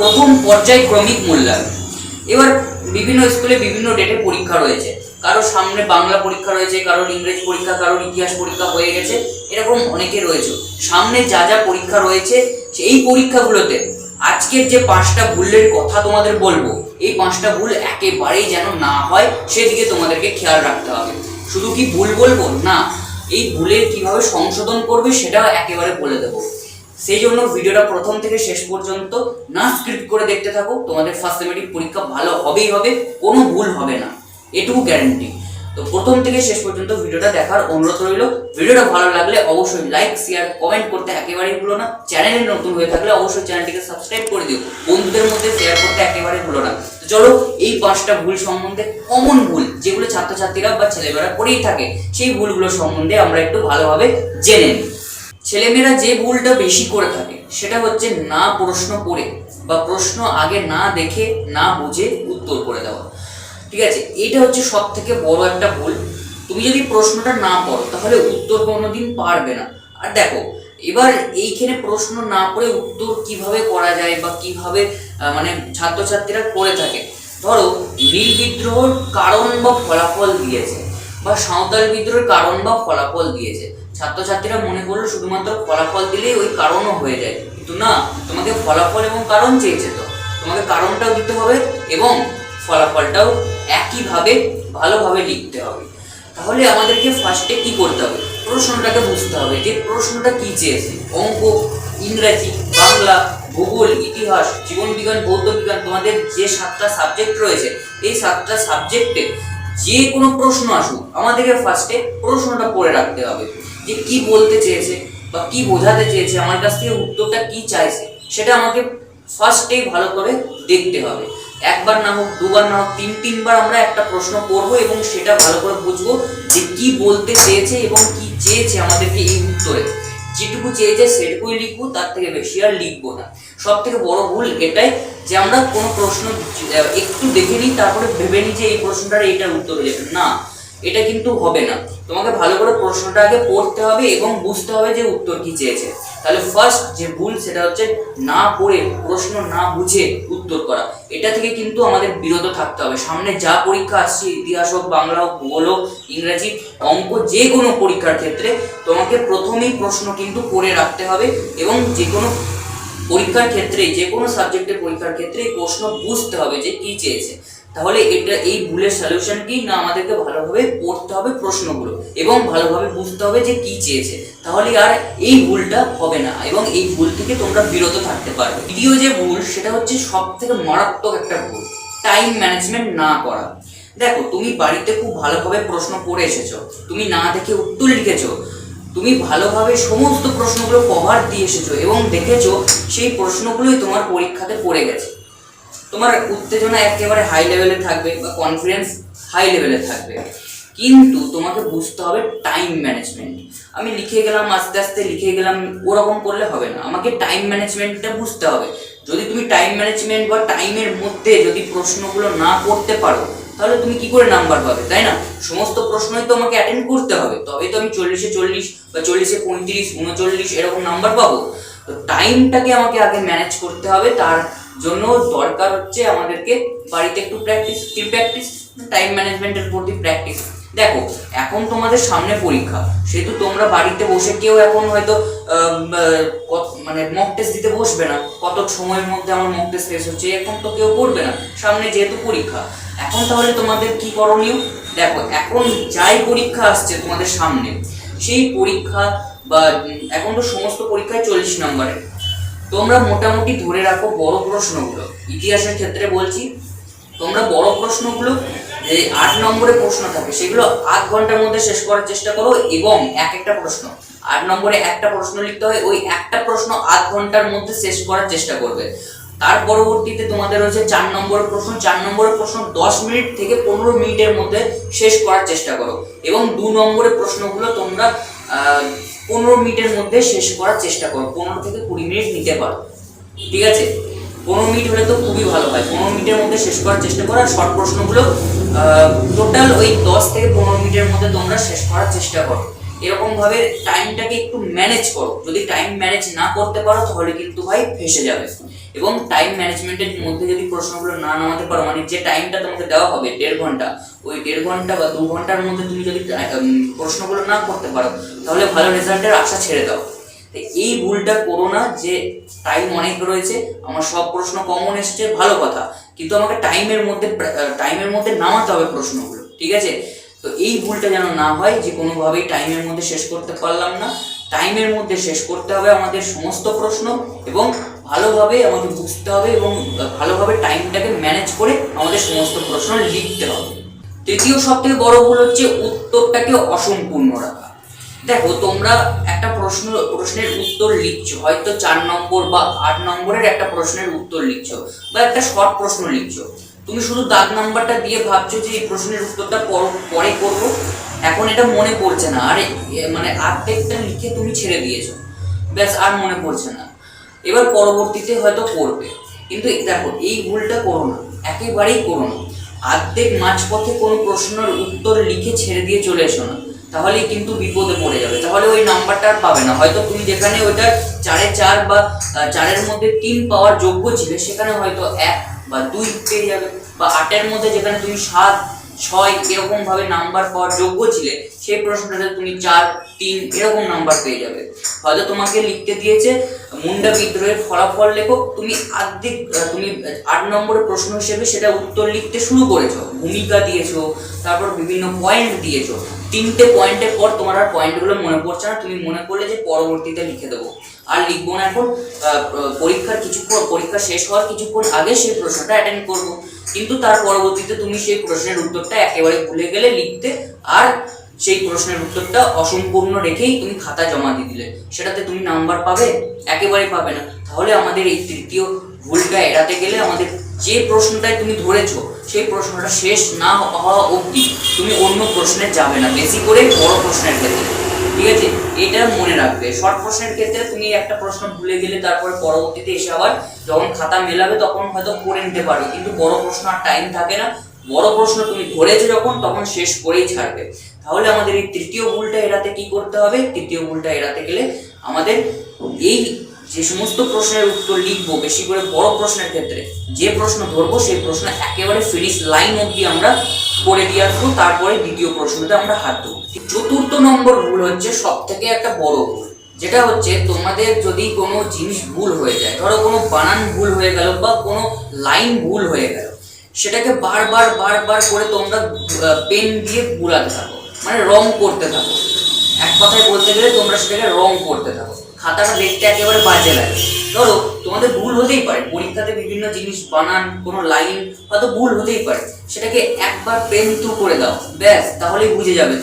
প্রথম পর্যায়ক্রমিক মূল্যায়ন। এবার বিভিন্ন স্কুলে বিভিন্ন ডেটে পরীক্ষা রয়েছে, কারো সামনে বাংলা পরীক্ষা রয়েছে, কারোর ইংরেজি পরীক্ষা, কারোর ইতিহাস পরীক্ষা হয়ে গেছে, এরকম অনেকে রয়েছে। সামনে যা যা পরীক্ষা রয়েছে এই পরীক্ষাগুলোতে আজকের যে 5টা ভুলের কথা তোমাদের বলবো, এই 5টা ভুল একেবারেই যেন না হয় সেদিকে তোমাদেরকে খেয়াল রাখতে হবে। শুধু কি ভুল বলবো না, এই ভুলের কিভাবে সংশোধন করবে সেটাও একেবারে বলে দেবো। সেই জন্য ভিডিওটা প্রথম থেকে শেষ পর্যন্ত না স্ক্রিপ্ট করে দেখতে থাকো। তোমাদের ফার্স্ট সেমেস্টার পরীক্ষা ভালো হবেই হবে, কোনো ভুল হবে না, এটুকু গ্যারান্টি। তো প্রথম থেকে শেষ পর্যন্ত ভিডিওটা দেখার অনুরোধ রইল। ভিডিওটা ভালো লাগলে অবশ্যই লাইক, শেয়ার, কমেন্ট করতে একেবারেই ভুলো না। চ্যানেলে নতুন হয়ে থাকলে অবশ্যই চ্যানেলটিকে সাবস্ক্রাইব করে দিও, বন্ধুদের মধ্যে শেয়ার করতে একেবারেই ভুলো না। তো চলো এই 5টা ভুল সম্বন্ধে, কমন ভুল যেগুলো ছাত্রছাত্রীরা বা ছেলেমেয়েরা করেই থাকে, সেই ভুলগুলো সম্বন্ধে আমরা একটু ভালোভাবে জেনে নিই। ছেলেমেয়েরা যে ভুলটা বেশি করে থাকে সেটা হচ্ছে না প্রশ্ন পড়ে বা প্রশ্ন আগে না দেখে না বুঝে উত্তর করে দেওয়া। ঠিক আছে, এটা হচ্ছে সব থেকে বড় একটা ভুল। তুমি যদি প্রশ্নটা না পড়ো তাহলে উত্তর কোনোদিন পারবে না। আর দেখো, এবার এইখানে প্রশ্ন না পড়ে উত্তর কিভাবে করা যায় বা কিভাবে মানে ছাত্রছাত্রীরা করে থাকে। ধরো, নীল বিদ্রোহের কারণ বা ফলাফল দিয়েছে, বা সাঁওতাল বিদ্রোহের কারণ বা ফলাফল দিয়েছে। ছাত্রছাত্রীরা মনে করলো শুধুমাত্র ফলাফল দিলেই ওই কারণও হয়ে যায়, কিন্তু না, তোমাকে ফলাফল এবং কারণ চেয়েছে, তো তোমাকে কারণটাও দিতে হবে এবং ফলাফলটাও একইভাবে ভালোভাবে লিখতে হবে। তাহলে আমাদেরকে ফার্স্টে কি করতে হবে, প্রশ্নটাকে বুঝতে হবে যে প্রশ্নটা কি চেয়েছে। অঙ্ক, ইংরাজি, বাংলা, ভূগোল, ইতিহাস, জীবনবিজ্ঞান, ভৌত বিজ্ঞান, তোমাদের যে 7টা সাবজেক্ট রয়েছে, এই 7টা সাবজেক্টে যে কোনো প্রশ্ন আসুক, আমাদেরকে ফার্স্টে প্রশ্নটা পড়ে রাখতে হবে যে কি বলতে চেয়েছে বা কি বোঝাতে চেয়েছে, আমার কাছ থেকে উত্তরটা কি চাইছে, সেটা আমাকে ফার্স্টেই ভালো করে দেখতে হবে। একবার না হোক, দুবার না হোক, 3-3বার আমরা একটা প্রশ্ন পড়বো এবং সেটা ভালো করে বুঝবো যে কি বলতে চেয়েছে এবং কি চেয়েছে আমাদেরকে এই উত্তরে। যেটুকু চেয়েছে সেটুকুই লিখবো, তার থেকে বেশি আর লিখবো না। সব থেকে বড় ভুল এটাই যে আমরা কোনো প্রশ্ন একটু দেখে নিই, তারপরে ভেবে নিই যে এই প্রশ্নটার এইটার উত্তর হয়ে যাবে। না, এটা কিন্তু হবে না। তোমাকে ভালো করে প্রশ্নটা আগে পড়তে হবে এবং বুঝতে হবে যে উত্তর কি চেয়েছে। তাহলে ফার্স্ট যে ভুল সেটা হচ্ছে না পড়ে প্রশ্ন না বুঝে উত্তর করা। এটা থেকে কিন্তু আমাদের বিরত থাকতে হবে। সামনে যা পরীক্ষা আসছে, ইতিহাস হোক, বাংলা হোক, ভূগোল হোক, ইংরাজি, অঙ্ক, যে কোনো পরীক্ষার ক্ষেত্রে তোমাকে প্রথমেই প্রশ্ন কিন্তু পড়ে রাখতে হবে এবং যে কোনো পরীক্ষার ক্ষেত্রে, যে কোনো সাবজেক্টের পরীক্ষার ক্ষেত্রে প্রশ্ন বুঝতে হবে যে কি চেয়েছে। তাহলে এটা এই ভুলের সলিউশন কি না, আমাদেরকে ভালোভাবে পড়তে হবে প্রশ্নগুলো এবং ভালোভাবে বুঝতে হবে যে কি চেয়েছে। তাহলে আর এই ভুলটা হবে না এবং এই ভুল থেকে তোমরা বিরত থাকতে পারবে। দ্বিতীয় যে ভুল সেটা হচ্ছে সব থেকে মারাত্মক একটা ভুল, টাইম ম্যানেজমেন্ট না করা। দেখো, তুমি বাড়িতে খুব ভালোভাবে প্রশ্ন পড়ে এসেছো, তুমি না দেখে উত্তর লিখেছো, তুমি ভালোভাবে সমস্ত প্রশ্নগুলো কভার দিয়ে এসেছো এবং দেখেছো সেই প্রশ্নগুলোই তোমার পরীক্ষাতে পড়ে গেছে। তোমার উত্তেজনা একেবারে হাই লেভেলে থাকবে বা কনফিডেন্স হাই লেভেলে থাকবে, কিন্তু তোমাকে বুঝতে হবে টাইম ম্যানেজমেন্ট। আমি লিখে গেলাম, আস্তে আস্তে লিখে গেলাম, ওরকম করলে হবে না। আমাকে টাইম ম্যানেজমেন্টটা বুঝতে হবে। যদি তুমি টাইম ম্যানেজমেন্ট বা টাইমের মধ্যে যদি প্রশ্নগুলো না করতে পারো, তাহলে তুমি কি করে নাম্বার পাবে, তাই না? সমস্ত প্রশ্নই তো আমাকে অ্যাটেন্ড করতে হবে, তবে তো আমি 40-এ 40 বা 40-এ 35, 39 এরকম নাম্বার পাবো। তো টাইমটাকে আমাকে আগে ম্যানেজ করতে হবে। তার জন্য দরকার হচ্ছে আমাদেরকে বাড়িতে একটু প্র্যাকটিস, কি প্র্যাকটিস, টাইম ম্যানেজমেন্টের প্রতি প্র্যাকটিস। দেখো, এখন তোমাদের সামনে পরীক্ষা, সেহেতু তোমরা বাড়িতে বসে কেউ এখন হয়তো মানে মক টেস্ট দিতে বসবে না, কত সময়ের মধ্যে আমার মক টেস্ট শেষ হচ্ছে, এখন তো কেউ করবে না, সামনে যেহেতু পরীক্ষা। এখন তাহলে তোমাদের কি করণীয়? দেখো, এখন যাই পরীক্ষা আসছে তোমাদের সামনে, সেই পরীক্ষা বা এখন তো সমস্ত পরীক্ষায় 40 নম্বরের, তোমরা মোটামুটি ধরে রাখো বড় প্রশ্নগুলো। ইতিহাসের ক্ষেত্রে বলছি, তোমরা বড় প্রশ্নগুলো যে 8 নম্বরের প্রশ্ন থাকে সেগুলো 8 ঘন্টার মধ্যে শেষ করার চেষ্টা করো এবং একটা প্রশ্ন 8 নম্বরে একটা প্রশ্ন লিখতে হয়, ওই একটা প্রশ্ন 8 ঘন্টার মধ্যে শেষ করার চেষ্টা করবে। তার পরবর্তীতে তোমাদের রয়েছে 4 নম্বরের প্রশ্ন। 4 নম্বরের প্রশ্ন 10 মিনিট থেকে 15 মিনিটের মধ্যে শেষ করার চেষ্টা করো এবং 2 নম্বরের প্রশ্নগুলো তোমরা 15 মিনিটের মধ্যে শেষ করার চেষ্টা করো। 15 থেকে 20 মিনিট নিতে পারো, ঠিক আছে? 15 মিনিট হলে তো খুবই ভালো হয়। 15 মিনিটের মধ্যে শেষ করার চেষ্টা করো। আর শর্ট প্রশ্নগুলো টোটাল ওই 10 থেকে 15 মিনিটের মধ্যে তোমরা শেষ করার চেষ্টা করো। এরকমভাবে টাইমটাকে একটু ম্যানেজ করো। যদি টাইম ম্যানেজ না করতে পারো তাহলে কিন্তু ভাই ফেঁসে যাবে। এবং টাইম ম্যানেজমেন্টের মধ্যে যদি প্রশ্নগুলো না নামাতে পারো, মানে যে টাইমটা তোমাকে দেওয়া হবে 1.5 ঘন্টা, ওই 1.5 ঘন্টা বা 2 ঘন্টার মধ্যে তুমি যদি প্রশ্নগুলো না করতে পারো, তাহলে ভালো রেজাল্টের আশা ছেড়ে দাও। এই ভুলটা করো না যে টাইম অনেক রয়েছে, আমার সব প্রশ্ন কমন এসছে, ভালো কথা, কিন্তু আমাকে টাইমের মধ্যে নামাতে হবে প্রশ্নগুলো, ঠিক আছে? তো এই ভুলটা যেন না হয় যে কোনোভাবেই টাইমের মধ্যে শেষ করতে পারলাম না। টাইমের মধ্যে শেষ করতে হবে আমাদের সমস্ত প্রশ্ন, এবং ভালোভাবে আমাকে বুঝতে হবে এবং ভালোভাবে টাইমটাকে ম্যানেজ করে আমাদের সমস্ত প্রশ্ন লিখতে হবে। তৃতীয় সবথেকে বড় ভুল হচ্ছে উত্তরটাকে অসম্পূর্ণ রাখা। দেখো, তোমরা একটা প্রশ্নের উত্তর লিখছো, হয়তো 4 নম্বর বা 8 নম্বরের একটা প্রশ্নের উত্তর লিখছো, বা একটা শর্ট প্রশ্ন লিখছো, তুমি শুধু দাগ নাম্বারটা দিয়ে ভাবছো যে এই প্রশ্নের উত্তরটা পরে করবো, এখন এটা মনে পড়ছে না, আর মানে আর্ধেকটা লিখে তুমি ছেড়ে দিয়েছো, ব্যাস আর মনে পড়ছে না, এবার পরবর্তীতে হয়তো করবে। কিন্তু দেখো, এই ভুলটা করো না, একেবারেই করো না। আর্ধেক মাঝপথে কোনো প্রশ্নের উত্তর লিখে ছেড়ে দিয়ে চলে এসো না, তাহলেই কিন্তু বিপদে পড়ে যাবে, তাহলে ওই নাম্বারটা আর পাবে না। হয়তো তুমি যেখানে ওইটা 4-এ 4 বা 4-এর মধ্যে 3 পাওয়ার যোগ্য ছিলে, সেখানে হয়তো 1 বা 2 পেয়ে যাবে, বা 8-এর মধ্যে যেখানে তুমি 7, 6 এরকম ভাবে নাম্বার পাওয়ার যোগ্য ছিলে, সেই প্রশ্নটাতে তুমি 4, 3 এরকম নাম্বার পেয়ে যাবে। হয়তো তোমাকে লিখতে দিয়েছে মুন্ডা বিদ্রোহের ফলাফল লেখো, তুমি 8 নম্বরের প্রশ্ন হিসেবে সেটা উত্তর লিখতে শুরু করেছো, ভূমিকা দিয়েছো, তারপর বিভিন্ন পয়েন্ট দিয়েছো, 3টে পয়েন্টের পর তোমার আর পয়েন্টগুলো মনে পড়ছে না, তুমি মনে করলে যে পরবর্তীতে লিখে দেবো, আর লিখবো না এখন, পরীক্ষা শেষ হওয়ার কিছুক্ষণ আগে সেই প্রশ্নটা অ্যাটেন্ড করবো, কিন্তু তার পরবর্তীতে তুমি সেই প্রশ্নের উত্তরটা একেবারে ভুলে গেলে লিখতে, আর সেই প্রশ্নের উত্তরটা অসম্পূর্ণ রেখেই তুমি খাতা জমা দিয়ে দিলে, সেটাতে তুমি নাম্বার পাবে? একেবারেই পাবে না। তাহলে আমাদের এই তৃতীয় ভুলটা এড়াতে গেলে আমাদের যে প্রশ্নটায় তুমি ধরেছো, সেই প্রশ্নটা শেষ না হওয়া অবধি তুমি অন্য প্রশ্নে যাবে না, বেশি করে বড় প্রশ্নের ক্ষেত্রে, ঠিক আছে? এটা মনে রাখবে। শর্ট প্রশ্নের ক্ষেত্রে তুমি একটা প্রশ্ন ভুলে গেলে তারপরে পরবর্তীতে এসে আবার যখন খাতা মেলাবে তখন হয়তো করে নিতে পারবে, কিন্তু বড় প্রশ্ন আর টাইম থাকে না, বড় প্রশ্ন তুমি ধরেছো যখন, তখন শেষ করেই ছাড়বে। তাহলে আমাদের এই তৃতীয় ভুলটা এড়াতে কি করতে হবে? তৃতীয় ভুলটা এড়াতে গেলে আমাদের এই যে সমস্ত প্রশ্নের উত্তর লিখবো, বেশি করে বড় প্রশ্নের ক্ষেত্রে যে প্রশ্ন ধরবো, সেই প্রশ্ন একেবারে ফিনিশ লাইন অবধি আমরা করে দিয়ে আসবো, তারপরে দ্বিতীয় প্রশ্নতে আমরা হাত দেবো। চতুর্থ নম্বর ভুল হচ্ছে সব থেকে একটা বড় ভুল, যেটা হচ্ছে তোমাদের যদি কোনো জিনিস ভুল হয়ে যায়, ধরো কোনো বানান ভুল হয়ে গেল বা কোনো লাইন ভুল হয়ে গেল, সেটাকে বারবার করে তোমরা পেন দিয়ে বুলাতে থাকো, মানে রং করতে থাকো। এক কথায় বলতে গেলে তোমরা সেটাকে রং করতে থাকো, খাতাটা দেখতে একেবারে বাজে লাগে। ধরো তোমাদের ভুল হতেই পারে, পরীক্ষাতে বিভিন্ন জিনিস, বানান, কোনো লাইন হয়তো ভুল হতেই পারে, সেটাকে একবার পেন থ্রু করে দাও, ব্যাস, তাহলেই বুঝে যাবে।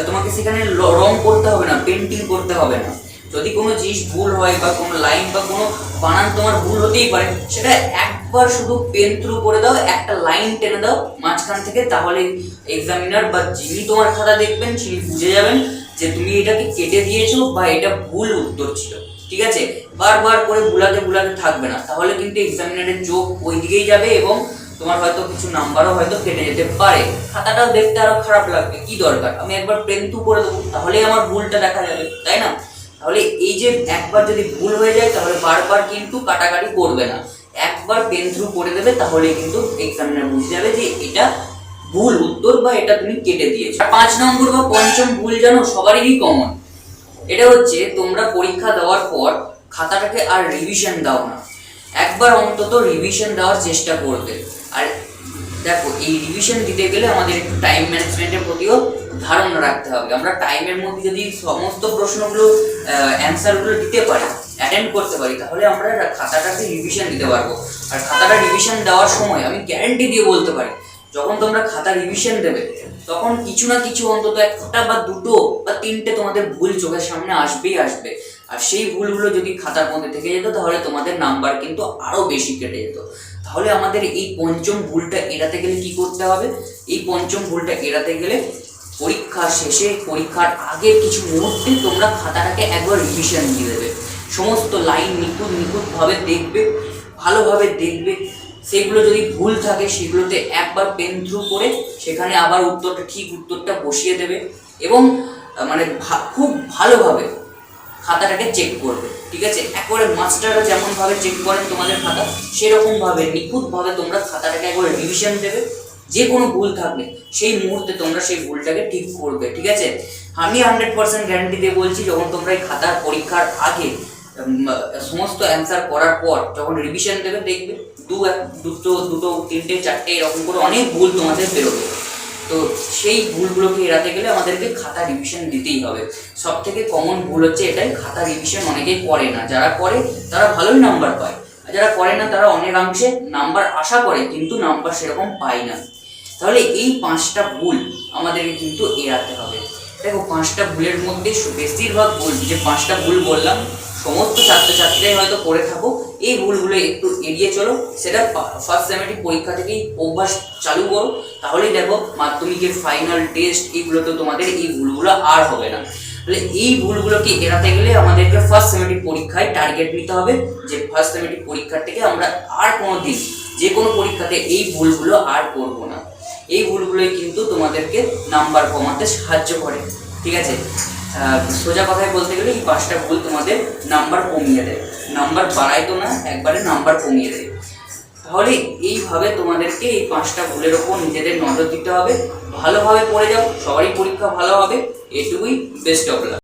তোমাকে সেখানে রং করতে হবে না, পেন্টিং করতে হবে না। যদি কোনো জিনিস ভুল হয় বা কোনো লাইন বা কোনো বানান তোমার ভুল হতেই পারে, সেটা একবার শুধু পেন থ্রু করে দাও, একটা লাইন টেনে দাও মাঝখান থেকে, তাহলে এক্সামিনার বা যিনি তোমার খাতা দেখবেন তিনি বুঝে যাবেন যে তুমি এটাকে কেটে দিয়েছো বা এটা ভুল উত্তর ছিল, ঠিক আছে? বারবার করে বুলাতে থাকবে না, তাহলে কিন্তু এক্সামিনারের চোখ ওই দিকেই যাবে এবং তোমার হয়তো কিছু নাম্বারও হয়তো কেটে যেতে পারে, খাতাটাও দেখতে আরো খারাপ লাগবে। কি দরকার, আমি একবার পেন থ্রু করে দেবো, তাহলেই আমার ভুলটা দেখা যাবে, তাই না? তাহলে এই যে একবার যদি ভুল হয়ে যায়, তাহলে বারবার কিন্তু কাটাকাটি করবে না, একবার পেন থ্রু করে দেবে, তাহলে কিন্তু এক্সামিনার বুঝে যাবে যে এটা ভুল উত্তর বা এটা তুমি কেটে দিয়েছো। 5 নম্বর বা পঞ্চম ভুল জানো সবারই কমন, এটা হচ্ছে তোমরা পরীক্ষা দেওয়ার পর খাতাটাকে আর রিভিশন দাও না, একবার অন্তত রিভিশন দেওয়ার চেষ্টা করবে। আর দেখো, এই রিভিশন দিতে গেলে আমাদের একটু টাইম ম্যানেজমেন্টের প্রতিও ধারণা রাখতে হবে। আমরা টাইমের মধ্যে যদি সমস্ত প্রশ্নগুলো অ্যান্সারগুলো দিতে পারি, অ্যাটেন্ড করতে পারি, তাহলে আমরা খাতাটাকে রিভিশন দিতে পারবো। আর খাতাটা রিভিশন দেওয়ার সময় আমি গ্যারান্টি দিয়ে বলতে পারি, যখন তোমরা খাতা রিভিশন দেবে, তখন কিছু না কিছু অন্তত একটা বা দুটো বা তিনটে তোমাদের ভুল চোখের সামনে আসবেই আসবে। আর সেই ভুলগুলো যদি খাতার মধ্যে থেকে যেত, তাহলে তোমাদের নাম্বার কিন্তু আরো বেশি কেটে যেত। তাহলে আমাদের এই পঞ্চম ভুলটা এড়াতে গেলে কি করতে হবে? এই পঞ্চম ভুলটা এড়াতে গেলে পরীক্ষা শেষে, পরীক্ষার আগের কিছু মুহূর্তে তোমরা খাতাটাকে একবার রিভিশন দিয়ে দেবে, সমস্ত লাইন নিখুঁতভাবে দেখবে, ভালোভাবে দেখবে। সেগুলো যদি ভুল থাকে, সেগুলোতে একবার পেন থ্রু করে সেখানে আবার উত্তরটা বসিয়ে দেবে, এবং মানে খুব ভালোভাবে খাতাটাকে চেক করবে, ঠিক আছে? একবারে মাস্টাররা যেমনভাবে চেক করেন তোমাদের খাতা, সেরকমভাবে নিখুঁতভাবে তোমরা খাতাটাকে একবারে রিভিশন দেবে। যে কোনো ভুল থাকলে সেই মুহূর্তে তোমরা সেই ভুলটাকে ঠিক করবে, ঠিক আছে? আমি 100% গ্যারান্টি দিয়ে বলছি, যখন তোমরা এই খাতার পরীক্ষার আগে সমস্ত অ্যান্সার করার পর যখন রিভিশন দেবে, দেখবে দুটো তিনটে চারটে এরকম করে অনেক ভুল তোমাদের বেরোবে। তো সেই ভুলগুলোকে এড়াতে গেলে আমাদেরকে খাতা রিভিশন দিতেই হবে। সব থেকে কমন ভুল হচ্ছে এটাই, খাতা রিভিশন অনেকেই করে না। যারা করে তারা ভালোই নাম্বার পায়, আর যারা করে না তারা অনেকাংশে নাম্বার আশা করে কিন্তু নাম্বার সেরকম পায় না। তাহলে এই 5টা ভুল আমাদেরকে কিন্তু এড়াতে হবে। দেখো, 5টা ভুলের মধ্যে বেশিরভাগ ভুল, যে 5টা ভুল বললাম, সমস্ত ছাত্রছাত্রীরাই হয়তো করে থাকো। এই ভুলগুলো একটু এড়িয়ে চলো, সেটা ফার্স্ট সেমেস্টিক পরীক্ষা থেকেই অভ্যাস চালু করো। তাহলেই দেখো মাধ্যমিকের ফাইনাল টেস্ট এগুলোতে তোমাদের এই ভুলগুলো আর হবে না। তাহলে এই ভুলগুলোকে এড়াতে গেলে আমাদেরকে ফার্স্ট সেমেস্টিক পরীক্ষায় টার্গেট নিতে হবে, যে ফার্স্ট সেমেস্টিক পরীক্ষার থেকে আমরা আর কোনো দিন যে কোনো পরীক্ষাতে এই ভুলগুলো আর করব না। এই ভুলগুলোই কিন্তু তোমাদেরকে নাম্বার কমাতে সাহায্য করে, ঠিক আছে? সোজা কথায় বলতে গেলে এই 5টা ভুল তোমাদের নাম্বার কমিয়ে দেয়, নাম্বার বাড়ায় তো না, একবারে নাম্বার কমিয়ে দেয়। তাহলে এইভাবে তোমাদেরকে এই 5টা ভুলের ওপর নিজেদের নজর দিতে হবে। ভালোভাবে পড়ে যাও, সবারই পরীক্ষা ভালো হবে, এটুকুই। Best of luck.